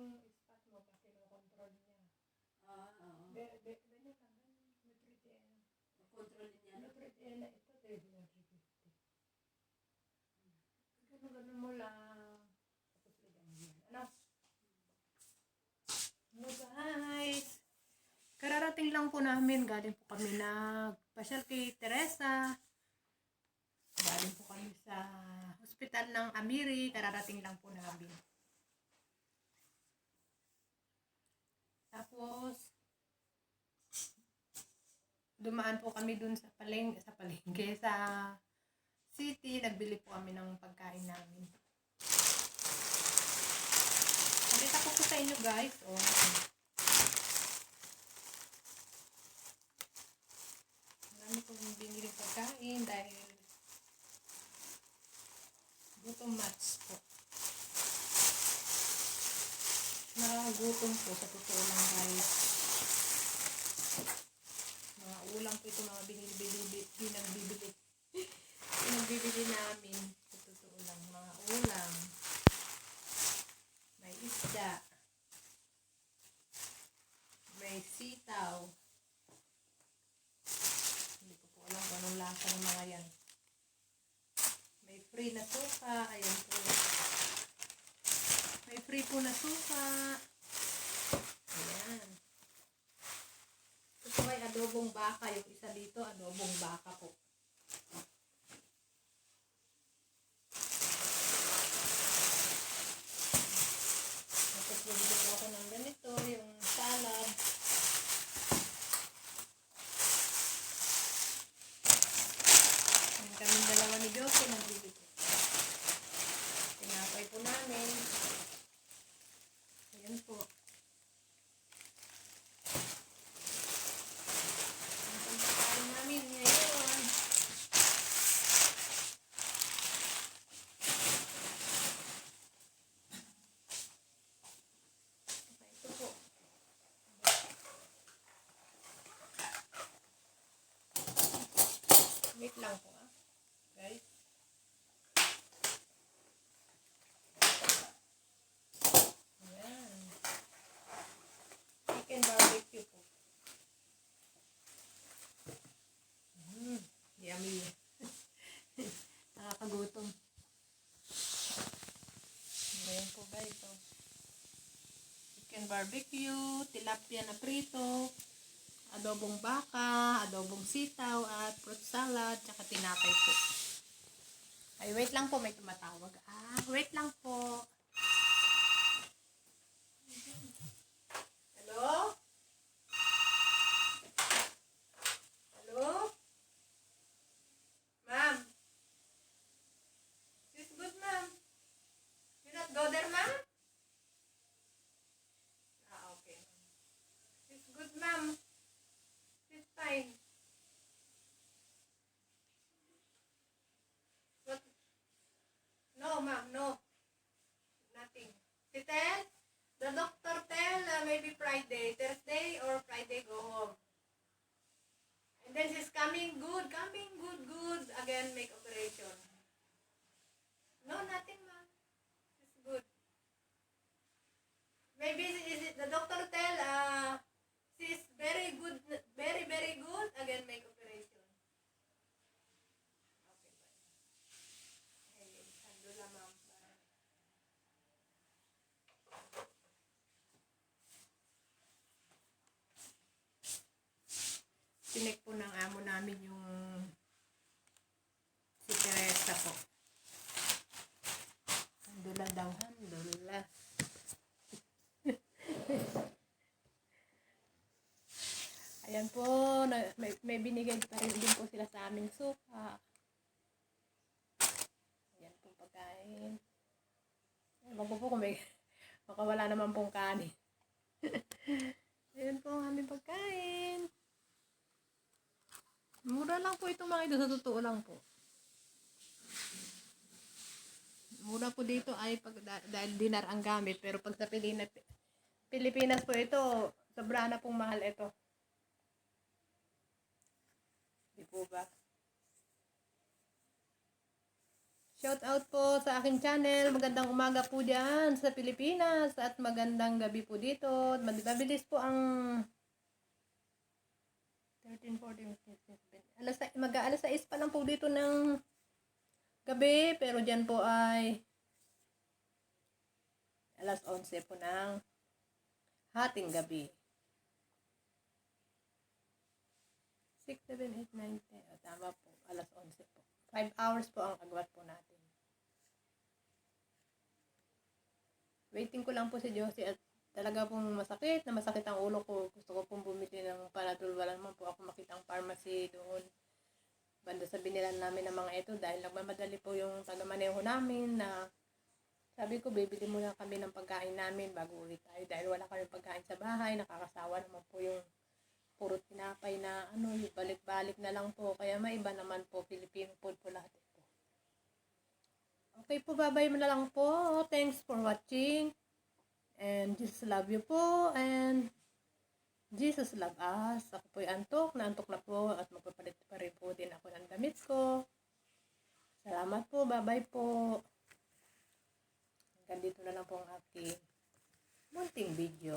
yung spot mo pag kinokontrol niya. Oo. Ganyan lang, nutritiena. Control niya. Nutritiena ito, 350. Ganun mo lang. Tapos lagyan mo yan. Ano? Hello guys! Kararating lang po namin. Galing po kami nagpasyal kay Teresa. Galing po kami sa hospital ng Amiri. Kararating lang po namin. Tapos, dumaan po kami dun sa palengke, sa city. Nagbili po kami ng pagkain namin. Nakita ko po sa inyo guys. Oh. Marami kong binili pagkain dahil gutom match po. Nakagutom po sa totoo lang guys. Mga ulam po ito, mga binagbibili namin. Sa totoo lang, mga ulam. May isda. May sitaw. Hindi ko po alam kung anong lasa ng mga yan. May free na suka. Ayan po. May free po na suka. Ayan. Ito ay adobong baka. Yung isa dito, adobong baka po. Tapos bibili po ako ng ganito, yung salad. Yung kaming dalawa ni Jose nagbibili. Tinapay po namin. Ayan po. Ang pagkain namin ngayon. Ito po. Wait lang po guys. Ayan. Chicken barbecue po. Yummy. Nakakagutom. Ayan po guys. Oh. Chicken barbecue, tilapia na prito, adobong baka, adobong sitaw, at fruit salad, tsaka tinapay po. Ay, wait lang po, may tumatawag. Wait lang po. Hello? Hello? Ma'am? Is good, ma'am? You not go there, ma'am? Okay. It's good, ma'am. It's fine. What? No, ma'am, no. Nothing. She tell? The doctor tell maybe Friday, Thursday or Friday go home. And then she's coming good, good. Again, make operation. No, nothing, ma'am. It's good. Maybe the doctor tell she's very good, very good. Again, make operation. Okay, bye. Hey, alhamdulillah, ma'am. Bye. Tinik po ng amo namin yung si Teresa po. Alhamdulillah daw, alhamdulillah. Ayan po, may binigay pa rin din po sila sa aming suka. Ayan po pagkain. Ewan ko po kung may makawala naman pong kanin. Ayan po ang aming pagkain. Mura lang po ito mga ito, sa totoo lang po. Mura po dito ay dahil dinar ang gamit, pero pag sa Pilipinas po ito, sobra na pong mahal ito. Di po ba? Shout out po sa aking channel. Magandang umaga po dyan sa Pilipinas at magandang gabi po dito. Mabilis po ang 13, 14, 15, 16. Mag-aalas 6 pa lang po dito ng gabi. Pero dyan po ay alas 11 po ng hating gabi. 6, 7, 8, 9, 10. O, tama po. Alas 11 po. 5 hours po ang agwat po natin. Waiting ko lang po si Josie at talaga pong masakit ang ulo ko. Gusto ko pong bumili ng Panadol. Wala naman po ako makitang pharmacy doon. Banda sa binilan namin ng mga ito dahil nagmamadali po yung taga-maneho namin na sabi ko, bibili muna kami ng pagkain namin bago uwi tayo dahil wala kami pagkain sa bahay. Nakakasawa naman po yung puro tinapay na balik-balik na lang po. Kaya maiba naman po, Filipino food po lahat ito. Okay po, bye-bye mo na lang po. Thanks for watching. And Jesus love you po. And Jesus love us. Ako po'y antok na po. At magpapalit pa rin po din ako ng damit ko. Salamat po. Bye-bye po. Hanggang dito na lang po ang aking munting video.